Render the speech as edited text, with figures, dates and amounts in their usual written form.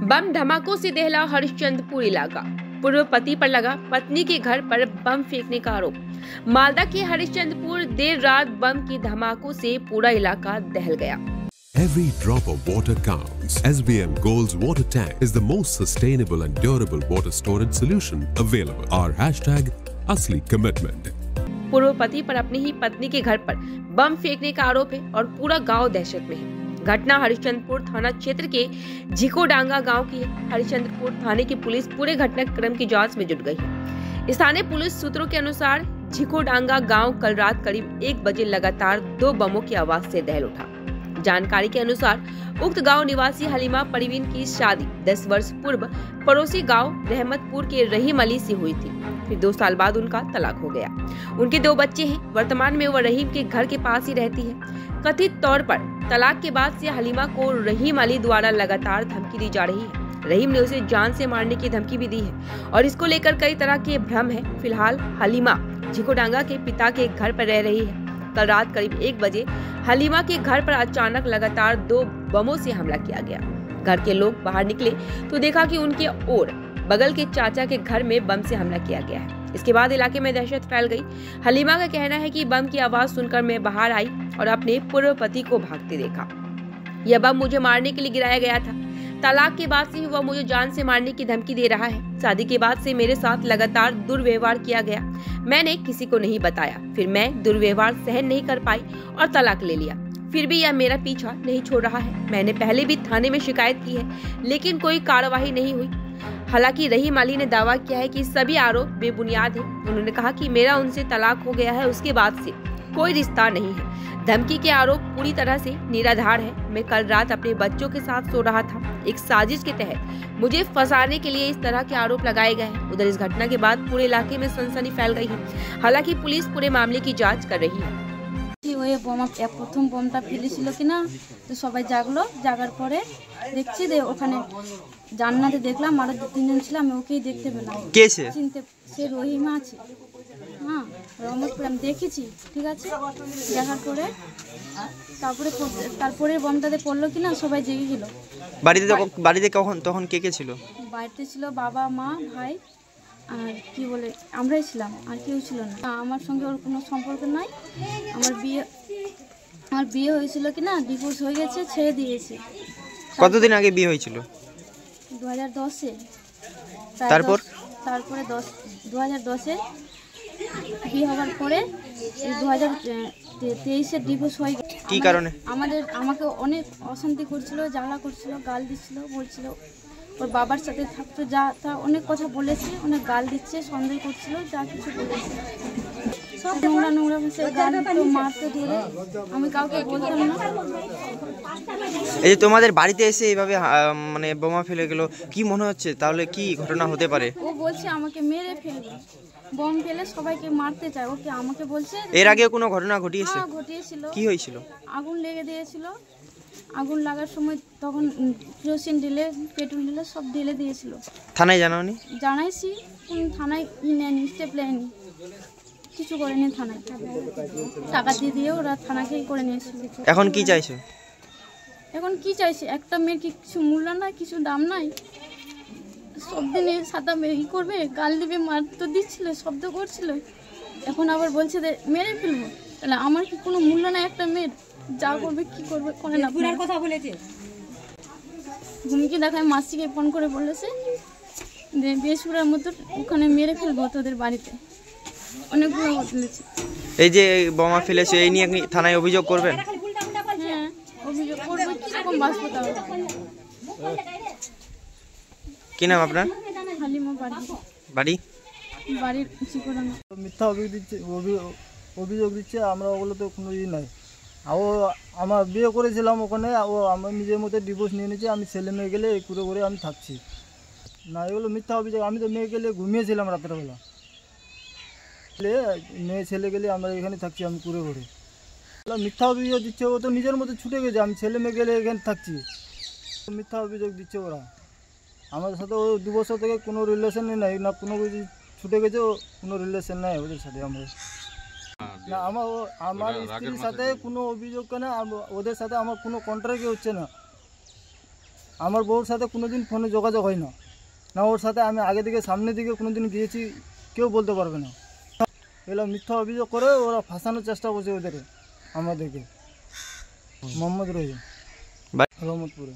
बम धमाकों से दहला हरिश्चंद्रपुर इलाका। पूर्व पति पर लगा पत्नी के घर पर बम फेंकने का आरोप। मालदा के हरिश्चंद्रपुर देर रात बम के धमाकों से पूरा इलाका दहल गया। Every drop of water counts. SBM Gold's water tank is the most sustainable and durable water storage solution available. Our hashtag असली commitment. पूर्व पति पर अपनी ही पत्नी के घर पर बम फेंकने का आरोप है और पूरा गांव दहशत में है। घटना हरिश्चंद्रपुर थाना क्षेत्र के झिकोडांगा गांव की है। हरिश्चंद्रपुर थाने की पुलिस पूरे घटनाक्रम की जांच में जुट गई है। स्थानीय पुलिस सूत्रों के अनुसार झिकोडांगा गांव कल रात करीब 1 बजे लगातार 2 बमों की आवाज से दहल उठा। जानकारी के अनुसार उक्त गांव निवासी हलीमा परवीन की शादी 10 वर्ष पूर्व पड़ोसी गांव रहमतपुर के रहीम अली से हुई थी। फिर 2 साल बाद उनका तलाक हो गया। उनके 2 बच्चे हैं। वर्तमान में वह रहीम के घर के पास ही रहती है। कथित तौर पर तलाक के बाद से हलीमा को रहीम अली द्वारा लगातार धमकी दी जा रही है। रहीम ने उसे जान से मारने की धमकी भी दी है और इसको लेकर कई तरह के भ्रम है। फिलहाल हलीमा झिकोडांगा के पिता के घर पर रह रही है। कल रात करीब 1 बजे हलीमा के घर पर अचानक लगातार 2 बमों से हमला किया गया। घर के लोग बाहर निकले तो देखा कि उनके और बगल के चाचा के घर में बम से हमला किया गया है। इसके बाद इलाके में दहशत फैल गई। हलीमा का कहना है कि बम की आवाज सुनकर मैं बाहर आई और अपने पूर्व पति को भागते देखा। यह बम मुझे मारने के लिए गिराया गया था। तलाक के बाद से वह मुझे जान से मारने की धमकी दे रहा है। शादी के बाद से मेरे साथ लगातार दुर्व्यवहार किया गया। मैंने किसी को नहीं बताया। फिर मैं दुर्व्यवहार सहन नहीं कर पाई और तलाक ले लिया। फिर भी यह मेरा पीछा नहीं छोड़ रहा है। मैंने पहले भी थाने में शिकायत की है लेकिन कोई कार्रवाई नहीं हुई। हालांकि रहीम अली ने दावा किया है कि सभी आरोप बेबुनियाद है। उन्होंने कहा कि मेरा उनसे तलाक हो गया है, उसके बाद से कोई रिश्ता नहीं है। धमकी के आरोप पूरी तरह से निराधार है। मैं कल रात अपने बच्चों के साथ सो रहा था। एक साजिश के तहत मुझे फंसाने के लिए इस तरह के आरोप लगाए गए हैं। उधर इस घटना के बाद पूरे इलाके में सनसनी फैल गई है। हालांकि पुलिस पूरे मामले की जांच कर रही है। ওই বোমা প্রথম বোমটা ফেলেছিল কিনা তো সবাই জাগলো। জাগার পরে দেখছি যে ওখানে জান্নাতে দেখলাম আরো 2-3 জন ছিল। আমি ওকেই দেখতে পেলাম। কে সে? চিনতে সে রহিমা আছে। হ্যাঁ, রহমতপুর আমি দেখেছি। ঠিক আছে, দেখার পরে তারপরে বোমটাতে পড়লো কিনা সবাই জেগে গেল। বাড়িতে তখন কে কে ছিল? বাড়িতে ছিল বাবা, মা, ভাই আর কি বলে আমরাই ছিলাম, আর কেউ ছিল না। আমার সঙ্গে ওর কোনো সম্পর্ক নাই। আমার বিয়ে হয়েছিল কিনা ডিভোর্স হয়ে গেছে, ছেড়ে দিয়েছে। কতদিন আগে বিয়ে হয়েছিল? 2010-এ। তারপরে 2010-এ বিয়ে হওয়ার পরে 2023-এ ডিভোর্স হয়ে গেছে। কি কারণে? আমাকে অনেক অশান্তি করছিল, জ্বালা করছিল, গাল দিচ্ছিল, বলছিল ওর বাবার সাথে থাকতো, যা তা অনেক কথা বলেছে, অনেক গাল দিচ্ছে, সন্দেহ করছিল, যা কিছু বলেছে সব নোংরা ভাষায় গাল দিত, মারতে ধরে। আমি কাউকে বলতাম না। এই যে তোমাদের বাড়িতে এসে এইভাবে মানে বোমা ফেলে গেল, কি মনে হচ্ছে তাহলে কি ঘটনা হতে পারে? ও বলছে আমাকে মেরে ফেলবে, বম ফেলে সবাইকে মারতে চায়। ওকে আমাকে বলছে। এর আগে কোনো ঘটনা ঘটিয়েছে? হ্যাঁ, ঘটিয়েছিল। কি হয়েছিল? আগুন লেগে দিয়েছিল। আগুন লাগার সময় তখন কেরোসিন ঢেলে, পেট্রোল ঢেলে সব ঢেলে দিয়েছিল। থানায় জানাওনি? জানাইছি, কোন থানায় নেয়নি, স্টেপ নেয়নি, কিছু করেনি থানায়। টাকা দিয়ে ওরা থানাকেই করে নিয়েছিল। এখন কি চাইছো? এখন কি চাইছে? একটা মেয়ের কি কিছু মূল্য নাই, কিছু দাম নাই? সব দিনে সাদা মেয়ে করবে, গাল দিবে, মার তো দিচ্ছিল, শব্দ করছিল। এখন আবার বলছে যে মেরে ফেলবো। তাহলে আমার কি কোনো মূল্য নাই একটা মেয়ের? যা করবে কি করবে করে না। পুরার কথা বলেছে, ঘুমিয়ে দেখায়, মাসিকে ফোন করে বলেছে যে বেসুরার মতো ওখানে মেরে ফেলবো তোদের বাড়িতে। অনেকগুলো বলেছে। এই যে বোমা ফেলেছে এই নিয়ে থানায় অভিযোগ করবেন? হ্যাঁ, অভিযোগ করবো। কিরকম বাঁচবো তাহলে? কি নাম আপনার? হালিমা। বাড়ির চিকোডাঙ্গা। মিথ্যা অভিযোগ দিচ্ছে। আমরা ওগুলো তো কোনো নাই। ও আমার বিয়ে করেছিলাম ওখানে, ও আমার নিজের মতো ডিভোর্স নিয়ে নিয়েছে। আমি ছেলে মেয়ে গেলে করে আমি থাকছি না। এগুলো মিথ্যা অভিযোগ। আমি তো মেয়ে গেলে ঘুমিয়েছিলাম রাতের বেলা। মেয়ে ছেলে গেলে আমরা এখানে থাকছি, আমি করে মিথ্যা অভিযোগ দিচ্ছে। ও তো নিজের মতো ছুটে গেছে। আমি ছেলে মেয়ে গেলে এখানে থাকছি। মিথ্যা অভিযোগ দিচ্ছে ওরা। আমার সাথে ও 2 বছর থেকে কোনো রিলেশনই নাই, না কোনো কিছু ছুটে গেছে, কোনো রিলেশন নাই ওদের সাথে। না, আমার স্ত্রীর সাথে কোনো অভিযোগ কেন, ওদের সাথে আমার কোনো কন্ট্রাক্টই হচ্ছে না। আমার বউর সাথে কোনোদিন ফোনে যোগাযোগ হয় না, না ওর সাথে আমি আগে থেকে সামনের দিকে কোনোদিন গিয়েছি কেউ বলতে পারবে না। এগুলো মিথ্যা অভিযোগ করে ওরা ফাঁসানোর চেষ্টা করছে ওদেরকে, আমাদেরকে। মোহাম্মদ রহিম, রহমতপুরে।